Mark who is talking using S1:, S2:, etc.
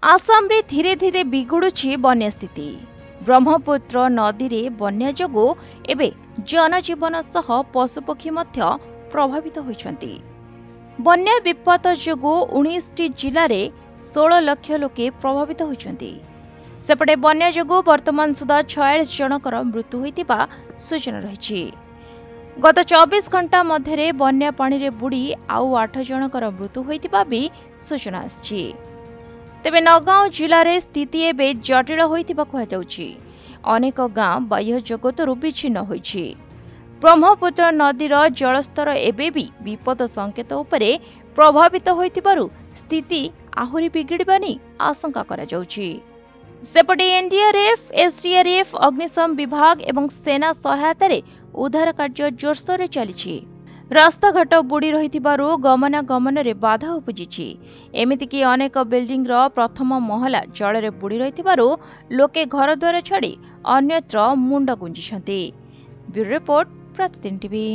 S1: आसाम रे धीरे धीरे बिगुड़ुछि बन्या स्थिति। ब्रह्मपुत्र नदी रे बन्या जोगु एबे जनजीवन सह पशुपक्षी मध्य प्रभावित होइछन्ति। बन्या विपद जोगु 19 जिले रे 16 लाख लोके प्रभावित होइछन्ति। सेपटे बन्या जोगु वर्तमान सुधा 46 जनकर मृत्यु होइतिबा सूचना रहिछि। गत 24 घंटा मध्यरे बन्या पानी रे बुड़ी आउ 8 जनकर मृत्यु होइतिबा भी सूचना आछि। तेबे नगांव जिले में स्थिति एवं जटिल होइतिबा कहुछि। अनेक गांव बाह्य जगतरू विच्छिन्न होइछि। ब्रह्मपुत्र नदीर जलस्तर एबे भी विपद संकेत उपरे प्रभावित होइतिबारु स्थिति आहुरी बिगिड़बा नै आशंका करा जाउछि। सेपटे एनडीआरएफ, एसडीआरएफ, अग्निशम विभाग एवं सेना सहायता रे उद्धार कार्य जोरसोर रे चलिछि। रास्ताघाट बुड़ी रहितिबारु गमनागमन रे बाधा उपजिछि। एमितिकि अनेक बिल्डिंग रो प्रथम महला जल रे बुड़ी रहितिबारु लोके घर द्वार छाड़ी अन्यत्र मुंड गुंजिछन्ति। ब्यूरो रिपोर्ट, प्रतिदिन टीवी।